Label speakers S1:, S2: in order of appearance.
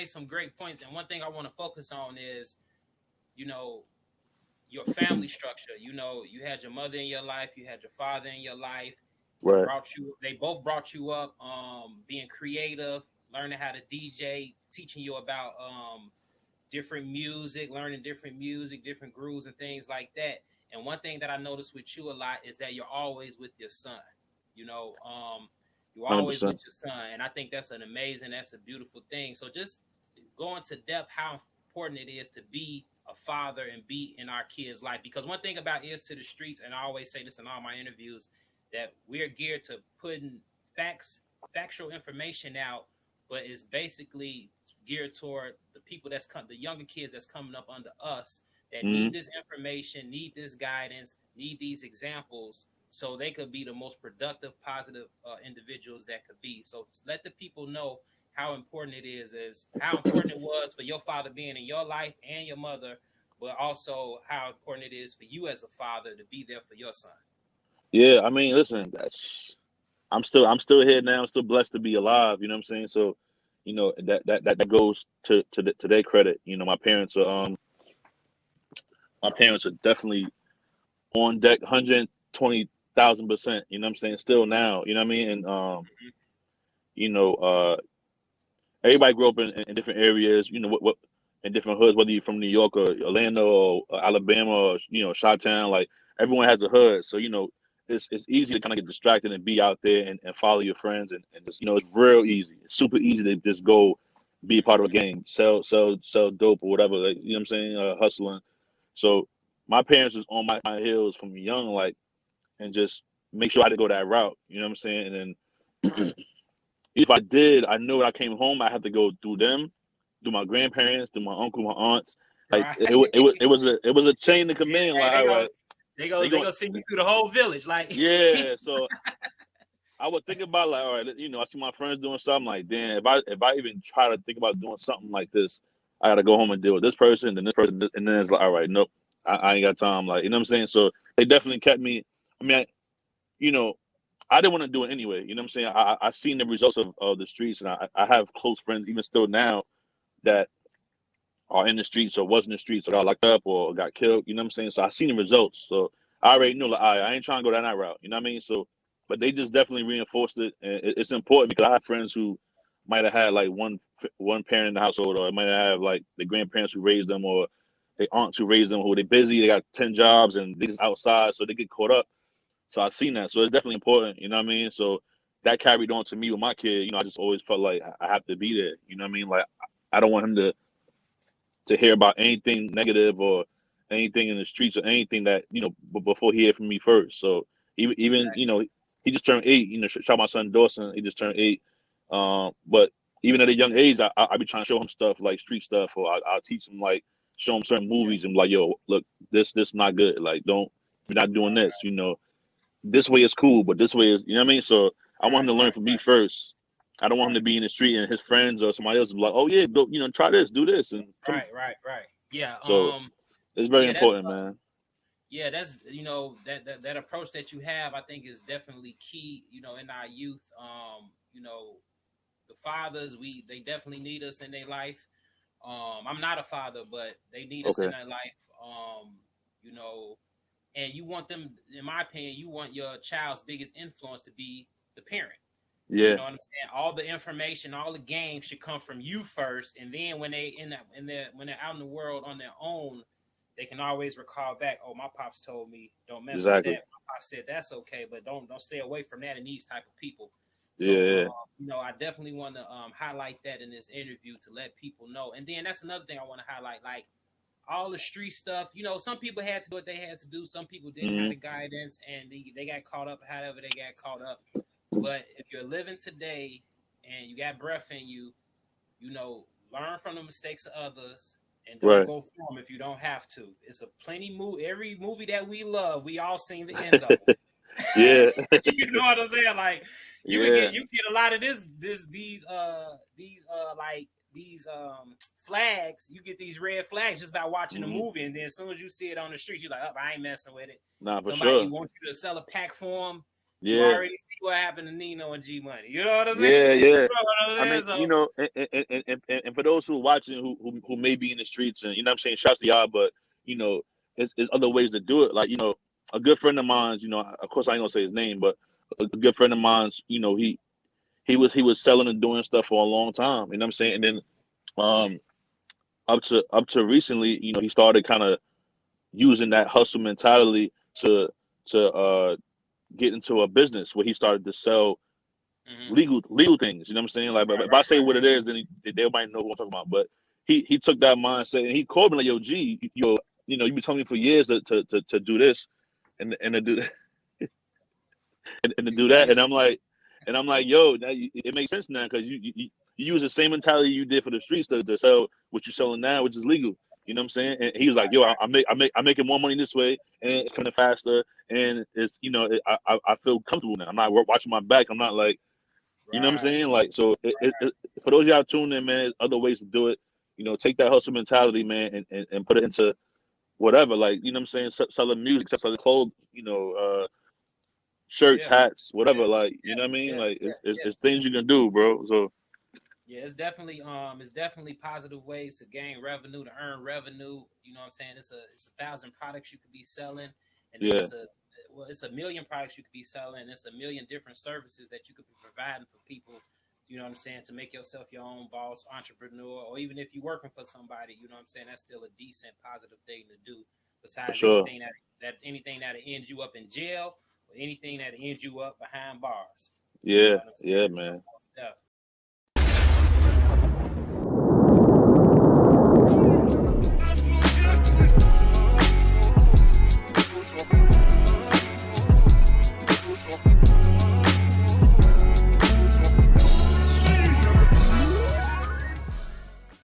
S1: made some great points, and one thing I want to focus on is, you know, your family structure. You know, you had your mother in your life, you had your father in your life.
S2: Right.
S1: They both brought you up, being creative, learning how to DJ, teaching you about different music, learning different music, different grooves and things like that. And one thing that I noticed with you a lot is that you're always with your son. You know, you're always
S2: 100%.
S1: with your son, and I think that's that's a beautiful thing. So just go into depth how important it is to be a father and be in our kids' life. Because one thing about Ears to the Streets, and I always say this in all my interviews, that we're geared to putting factual information out, but it's basically geared toward the people the younger kids that's coming up under us that need this information, need this guidance, need these examples, so they could be the most productive, positive individuals that could be. So let the people know how important it is how important it was for your father being in your life and your mother, but also how important it is for you as a father to be there for your son.
S2: Yeah, I mean, listen, I'm still here now. I'm still blessed to be alive. You know what I'm saying? So, that goes to their credit. My parents are definitely on deck, 120,000%. You know what I'm saying? Still now. You know what I mean? And you know, everybody grew up in different areas. You know what in different hoods, whether you're from New York or Orlando or Alabama or Chi-Town. Like everyone has a hood, so it's easy to kind of get distracted and be out there and follow your friends and just it's real easy. It's super easy to just go be a part of a game, sell dope or whatever. Like, you know what I'm saying? Hustling. So my parents was on my heels from young, like, and just make sure I didn't go that route. You know what I'm saying? And then if I did, I knew when I came home, I had to go through them, through my grandparents, through my uncle, my aunts. Like
S1: Right.
S2: it was a chain of
S1: Yeah,
S2: command.
S1: hey,
S2: Like, all right,
S1: they
S2: they
S1: go
S2: going,
S1: send you through the whole village. Like
S2: yeah. So I would think about like, all right, I see my friends doing something like, damn, if I even try to think about doing something like this, I got to go home and deal with this person, then this person, and then it's like, all right, nope, I ain't got time. Like, you know what I'm saying? So they definitely kept me. I mean, you know, I didn't want to do it anyway. You know what I'm saying? I seen the results of the streets, and I have close friends even still now that are in the streets or was in the streets or got locked up or got killed. You know what I'm saying? So I seen the results. So I already knew like, all right, I ain't trying to go down that route. You know what I mean? So, but they just definitely reinforced it, and it's important because I have friends who might have had like one parent in the household, or might have like the grandparents who raised them, or the aunts who raised them, who they busy, they got 10 jobs and they just outside, so they get caught up. So I've seen that. So it's definitely important. You know what I mean? So that carried on to me with my kid. I just always felt like I have to be there. You know what I mean? Like I don't want him to hear about anything negative or anything in the streets or anything that before he hear from me first. So even he just turned 8. Shout out my son Dawson. He just turned 8. But even at a young age, I be trying to show him stuff like street stuff, or I'll teach him, like, show him certain movies and be like, yo, look, this not good. Like, don't, you're not doing this. This way is cool, but this way is, you know what I mean? So I want him to learn from me first. I don't want him to be in the street and his friends or somebody else will be like, oh yeah, go, try this, do this, and come.
S1: right. Yeah.
S2: So it's very
S1: Yeah, that's
S2: important, man.
S1: yeah, that's that approach that you have, I think, is definitely key. In our youth, the fathers, they definitely need us in their life. I'm not a father, but they need us in
S2: Okay.
S1: their life. You know, and you want them, in my opinion, you want your child's biggest influence to be the parent. You
S2: Yeah.
S1: know what I'm saying? All the information, all the games should come from you first, and then when when they're out in the world on their own, they can always recall back. Oh, my pops told me don't mess with that.
S2: Exactly.
S1: My pops said that's okay, but don't stay away from that and these type of people. So,
S2: Yeah.
S1: I definitely want to highlight that in this interview to let people know. And then that's another thing I want to highlight, like all the street stuff. Some people had to do what they had to do. Some people didn't have the guidance, and they got caught up however they got caught up. But if you're living today and you got breath in you, learn from the mistakes of others and don't
S2: Right.
S1: go through them if you don't have to. It's a plenty movie. Every movie that we love, we all seen the end of it.
S2: Yeah.
S1: You know what I'm saying? Like
S2: Yeah.
S1: you get a lot of these flags. You get these red flags just by watching the movie, and then as soon as you see it on the street, you're like, "Oh, I ain't messing with it."
S2: Nah, for
S1: Somebody
S2: sure.
S1: wants you to sell a pack for them. You
S2: Yeah.
S1: already see what happened to Nino and G Money. You know what I'm saying?
S2: Yeah, yeah.
S1: You know what I'm
S2: I mean,
S1: saying? So,
S2: you know, and for those who are watching who may be in the streets, and you know what I'm saying, shouts to y'all, but you know, there's other ways to do it. Like, you know, a good friend of mine, you know, of course I ain't gonna say his name, but a good friend of mine's, you know, he was selling and doing stuff for a long time. You know what I'm saying? And then um up to recently, you know, he started kind of using that hustle mentality to get into a business where he started to sell
S1: mhm.
S2: legal things. You know what I'm saying? Like, but
S1: Right,
S2: if I
S1: right,
S2: say
S1: right.
S2: what it is, then they might know what I'm talking about. But he took that mindset and he called me like, "Yo, G, you know, you been telling me for years to do this and to do and to do that." And I'm like, "Yo, it makes sense now because you use the same mentality you did for the streets to sell what you're selling now, which is legal." You know what I'm saying? And he was like,
S1: Right,
S2: "Yo,
S1: right.
S2: I'm making more money this way, and it's coming faster, and it's you know I feel comfortable now. I'm not watching my back. I'm not like." You know what I'm
S1: Right.
S2: saying? Like, so for those of y'all tuning in, man, other ways to do it. You know, take that hustle mentality, man, and put it into whatever. Like, you know what I'm saying? Selling music, selling clothes, you know, shirts,
S1: Yeah.
S2: hats, whatever.
S1: Yeah.
S2: Like, you know what I
S1: Yeah.
S2: mean? Like,
S1: Yeah. Yeah.
S2: it's things you can do, bro. So,
S1: Yeah, it's definitely positive ways to gain revenue, to earn revenue. You know what I'm saying? It's a thousand products you could be selling, and then
S2: yeah,
S1: it's a million products you could be selling. It's a million different services that you could be providing for people. You know what I'm saying? To make yourself your own boss, entrepreneur, or even if you're working for somebody, you know what I'm saying? That's still a decent, positive thing to do.
S2: for
S1: Besides
S2: sure.
S1: anything that ends you up in jail or anything that ends you up behind bars. You know
S2: Yeah,
S1: what I'm
S2: yeah,
S1: saying? So
S2: man.